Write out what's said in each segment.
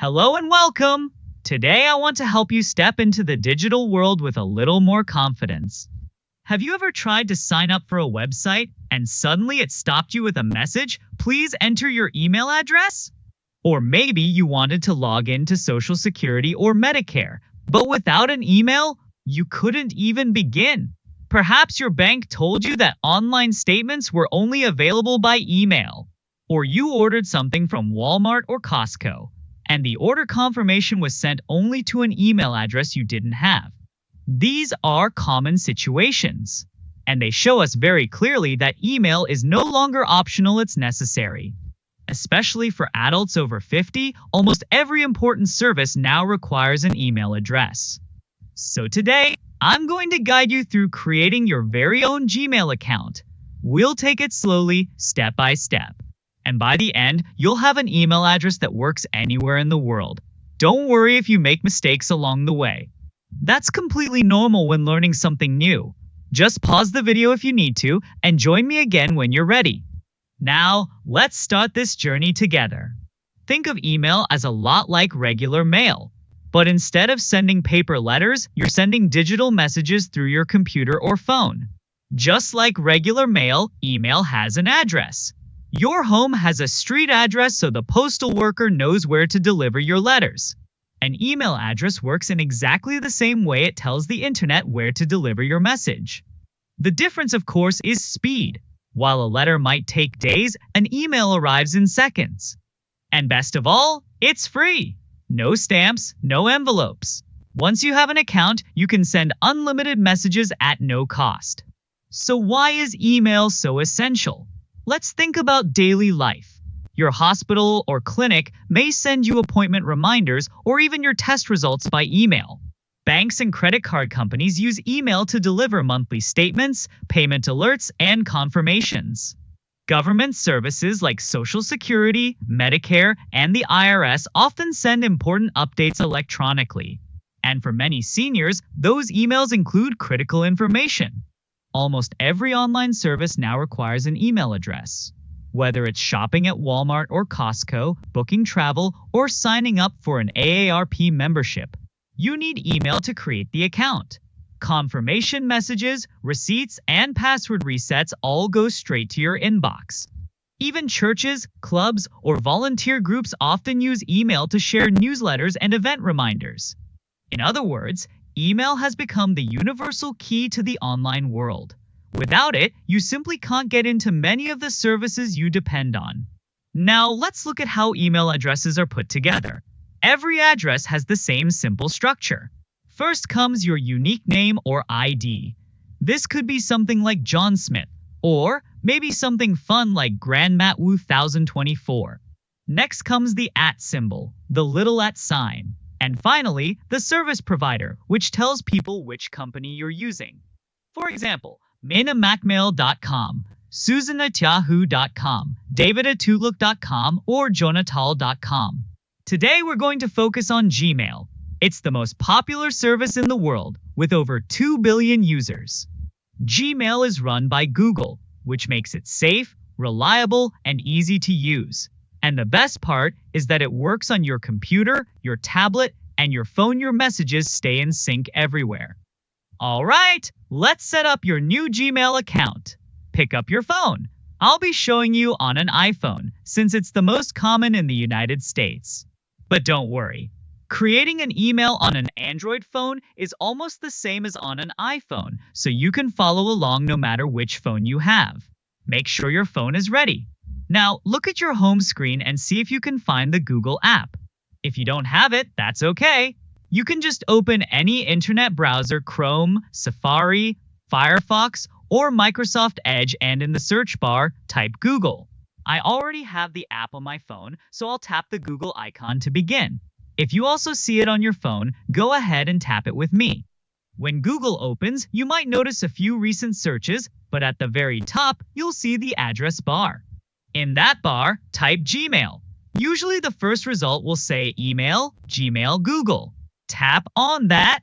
Hello and welcome! Today I want to help you step into the digital world with a little more confidence. Have you ever tried to sign up for a website and suddenly it stopped you with a message, "Please enter your email address"? Or maybe you wanted to log into Social Security or Medicare, but without an email, you couldn't even begin. Perhaps your bank told you that online statements were only available by email. Or you ordered something from Walmart or Costco, and the order confirmation was sent only to an email address you didn't have. These are common situations, and they show us very clearly that email is no longer optional, it's necessary. Especially for adults over 50, almost every important service now requires an email address. So today, I'm going to guide you through creating your very own Gmail account. We'll take it slowly, step by step. And by the end, you'll have an email address that works anywhere in the world. Don't worry if you make mistakes along the way. That's completely normal when learning something new. Just pause the video if you need to, and join me again when you're ready. Now, let's start this journey together. Think of email as a lot like regular mail. But instead of sending paper letters, you're sending digital messages through your computer or phone. Just like regular mail, email has an address. Your home has a street address so the postal worker knows where to deliver your letters. An email address works in exactly the same way it tells the internet where to deliver your message. The difference, of course, is speed. While a letter might take days, an email arrives in seconds. And best of all, it's free. No stamps, no envelopes. Once you have an account, you can send unlimited messages at no cost. So why is email so essential? Let's think about daily life. Your hospital or clinic may send you appointment reminders or even your test results by email. Banks and credit card companies use email to deliver monthly statements, payment alerts, and confirmations. Government services like Social Security, Medicare, and the IRS often send important updates electronically. And for many seniors, those emails include critical information. Almost every online service now requires an email address. Whether it's shopping at Walmart or Costco, booking travel, or signing up for an AARP membership, you need email to create the account. Confirmation messages, receipts, and password resets all go straight to your inbox. Even churches, clubs, or volunteer groups often use email to share newsletters and event reminders. In other words, email has become the universal key to the online world. Without it, you simply can't get into many of the services you depend on. Now, let's look at how email addresses are put together. Every address has the same simple structure. First comes your unique name or ID. This could be something like John Smith, or maybe something fun like Grandmat 1024. Next comes the @ symbol, the little @ sign. And finally, the service provider, which tells people which company you're using. For example, minamacmail.com, susan@yahoo.com, david@outlook.com, or jonatal.com. Today we're going to focus on Gmail. It's the most popular service in the world, with over 2 billion users. Gmail is run by Google, which makes it safe, reliable, and easy to use. And the best part is that it works on your computer, your tablet, and your phone. Your messages stay in sync everywhere. All right, let's set up your new Gmail account. Pick up your phone. I'll be showing you on an iPhone, since it's the most common in the United States. But don't worry. Creating an email on an Android phone is almost the same as on an iPhone, so you can follow along no matter which phone you have. Make sure your phone is ready. Now, look at your home screen and see if you can find the Google app. If you don't have it, that's okay. You can just open any internet browser, Chrome, Safari, Firefox, or Microsoft Edge, and in the search bar, type Google. I already have the app on my phone, so I'll tap the Google icon to begin. If you also see it on your phone, go ahead and tap it with me. When Google opens, you might notice a few recent searches, but at the very top, you'll see the address bar. In that bar, type Gmail. Usually the first result will say email, Gmail, Google. Tap on that.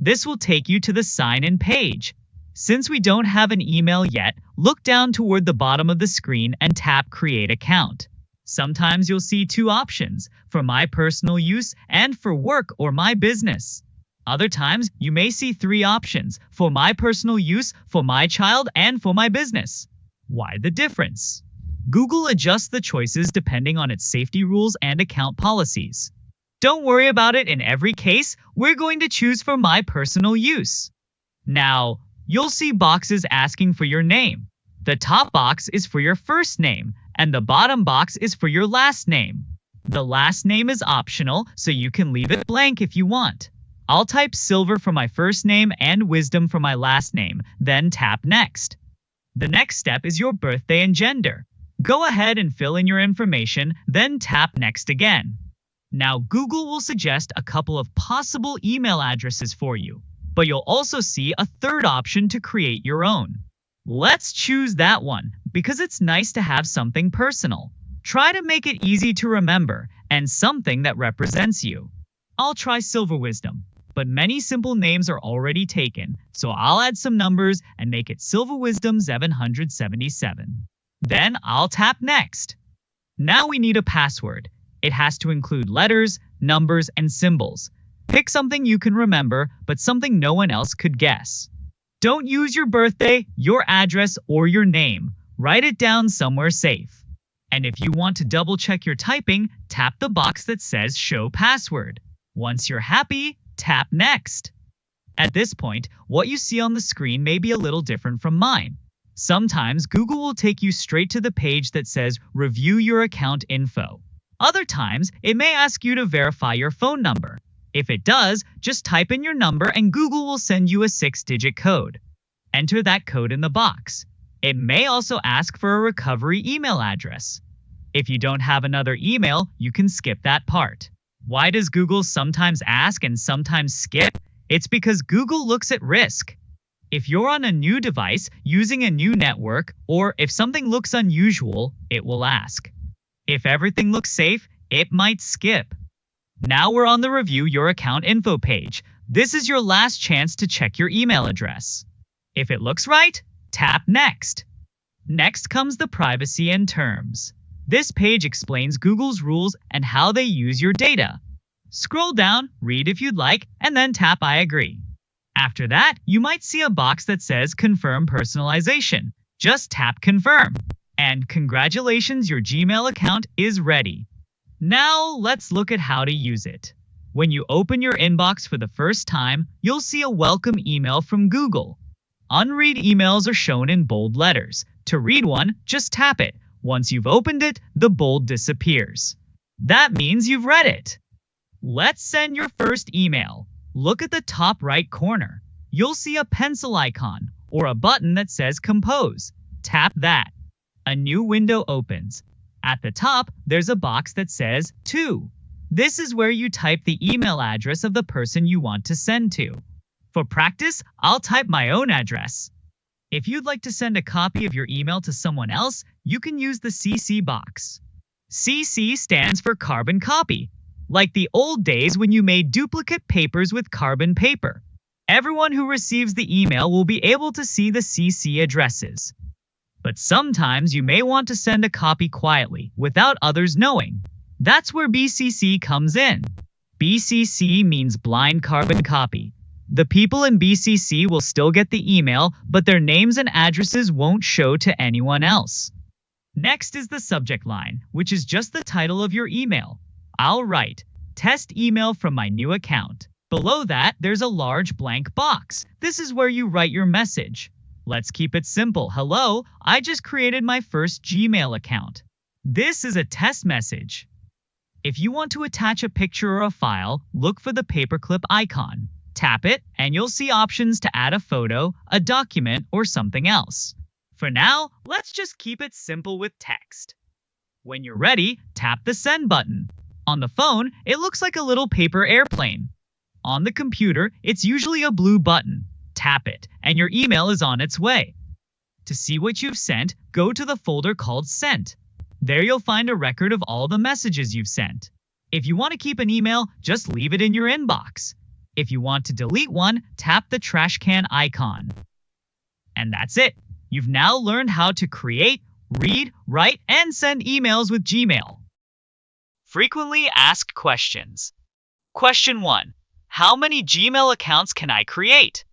This will take you to the sign-in page. Since we don't have an email yet, look down toward the bottom of the screen and tap Create Account. Sometimes you'll see two options, for my personal use and for work or my business. Other times, you may see three options, for my personal use, for my child, and for my business. Why the difference? Google adjusts the choices depending on its safety rules and account policies. Don't worry about it in every case, we're going to choose for my personal use. Now, you'll see boxes asking for your name. The top box is for your first name, and the bottom box is for your last name. The last name is optional, so you can leave it blank if you want. I'll type Silver for my first name and Wisdom for my last name, then tap Next. The next step is your birthday and gender. Go ahead and fill in your information, then tap Next again. Now Google will suggest a couple of possible email addresses for you, but you'll also see a third option to create your own. Let's choose that one because it's nice to have something personal. Try to make it easy to remember and something that represents you. I'll try Silver Wisdom, but many simple names are already taken, so I'll add some numbers and make it Silver Wisdom 777. Then I'll tap Next. Now we need a password. It has to include letters, numbers, and symbols. Pick something you can remember, but something no one else could guess. Don't use your birthday, your address, or your name. Write it down somewhere safe. And if you want to double check your typing, tap the box that says Show Password. Once you're happy, tap Next. At this point, what you see on the screen may be a little different from mine. Sometimes Google will take you straight to the page that says Review Your Account Info. Other times, it may ask you to verify your phone number. If it does, just type in your number and Google will send you a 6-digit code. Enter that code in the box. It may also ask for a recovery email address. If you don't have another email, you can skip that part. Why does Google sometimes ask and sometimes skip? It's because Google looks at risk. If you're on a new device using a new network, or if something looks unusual, it will ask. If everything looks safe, it might skip. Now we're on the Review Your Account Info page. This is your last chance to check your email address. If it looks right, tap Next. Next comes the Privacy and Terms. This page explains Google's rules and how they use your data. Scroll down, read if you'd like, and then tap I agree. After that, you might see a box that says Confirm Personalization. Just tap Confirm. And congratulations, your Gmail account is ready. Now, let's look at how to use it. When you open your inbox for the first time, you'll see a welcome email from Google. Unread emails are shown in bold letters. To read one, just tap it. Once you've opened it, the bold disappears. That means you've read it. Let's send your first email. Look at the top right corner. You'll see a pencil icon or a button that says Compose. Tap that. A new window opens. At the top, there's a box that says To. This is where you type the email address of the person you want to send to. For practice, I'll type my own address. If you'd like to send a copy of your email to someone else, you can use the CC box. CC stands for carbon copy, like the old days when you made duplicate papers with carbon paper. Everyone who receives the email will be able to see the CC addresses. But sometimes you may want to send a copy quietly, without others knowing. That's where BCC comes in. BCC means blind carbon copy. The people in BCC will still get the email, but their names and addresses won't show to anyone else. Next is the subject line, which is just the title of your email. I'll write, Test email from my new account. Below that, there's a large blank box. This is where you write your message. Let's keep it simple. Hello, I just created my first Gmail account. This is a test message. If you want to attach a picture or a file, look for the paperclip icon. Tap it, and you'll see options to add a photo, a document, or something else. For now, let's just keep it simple with text. When you're ready, tap the Send button. On the phone, it looks like a little paper airplane. On the computer, it's usually a blue button. Tap it, and your email is on its way. To see what you've sent, go to the folder called Sent. There you'll find a record of all the messages you've sent. If you want to keep an email, just leave it in your inbox. If you want to delete one, tap the trash can icon. And that's it. You've now learned how to create, Read, write, and send emails with Gmail. Frequently asked questions. Question 1. How many Gmail accounts can I create?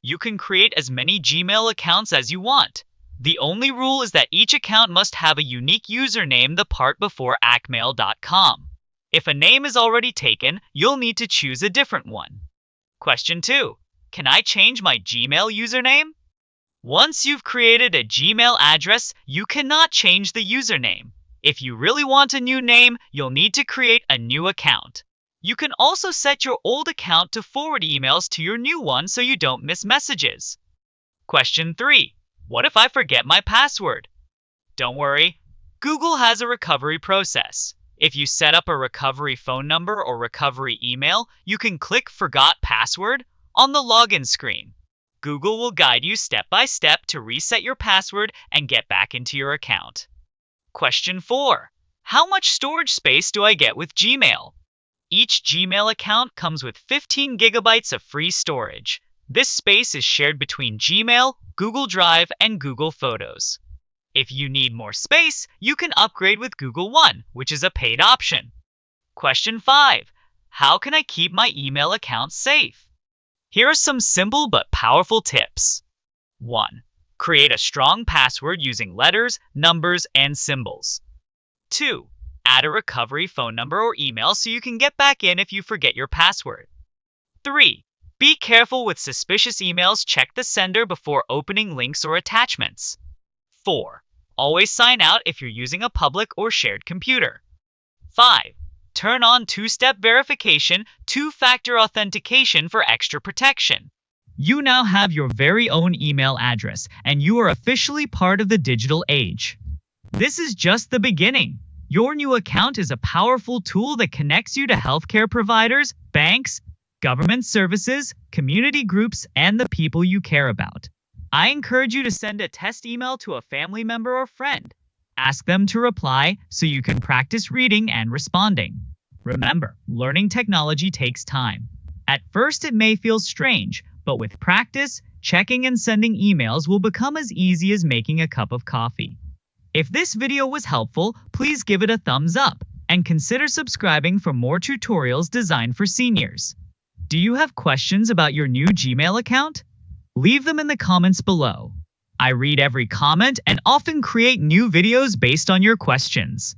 You can create as many Gmail accounts as you want. The only rule is that each account must have a unique username, the part before acmail.com. If a name is already taken, you'll need to choose a different one. Question 2. Can I change my Gmail username? Once you've created a Gmail address, you cannot change the username. If you really want a new name, you'll need to create a new account. You can also set your old account to forward emails to your new one so you don't miss messages. Question 3. What if I forget my password? Don't worry, Google has a recovery process. If you set up a recovery phone number or recovery email, you can click Forgot Password on the login screen. Google will guide you step by step to reset your password and get back into your account. Question 4. How much storage space do I get with Gmail? Each Gmail account comes with 15 gigabytes of free storage. This space is shared between Gmail, Google Drive, and Google Photos. If you need more space, you can upgrade with Google One, which is a paid option. Question 5. How can I keep my email account safe? Here are some simple but powerful tips. 1. Create a strong password using letters, numbers, and symbols. 2. Add a recovery phone number or email so you can get back in if you forget your password. 3. Be careful with suspicious emails. Check the sender before opening links or attachments. 4. Always sign out if you're using a public or shared computer. 5. Turn on two-step verification, two-factor authentication for extra protection. You now have your very own email address, and you are officially part of the digital age. This is just the beginning. Your new account is a powerful tool that connects you to healthcare providers, banks, government services, community groups, and the people you care about. I encourage you to send a test email to a family member or friend. Ask them to reply so you can practice reading and responding. Remember, learning technology takes time. At first, it may feel strange, but with practice, checking and sending emails will become as easy as making a cup of coffee. If this video was helpful, please give it a thumbs up and consider subscribing for more tutorials designed for seniors. Do you have questions about your new Gmail account? Leave them in the comments below. I read every comment and often create new videos based on your questions.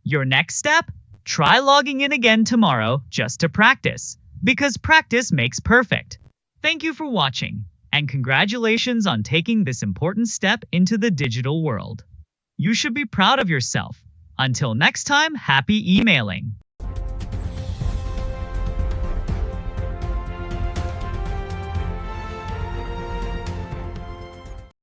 Your next step? Try logging in again tomorrow just to practice, because practice makes perfect. Thank you for watching, and congratulations on taking this important step into the digital world. You should be proud of yourself. Until next time, happy emailing!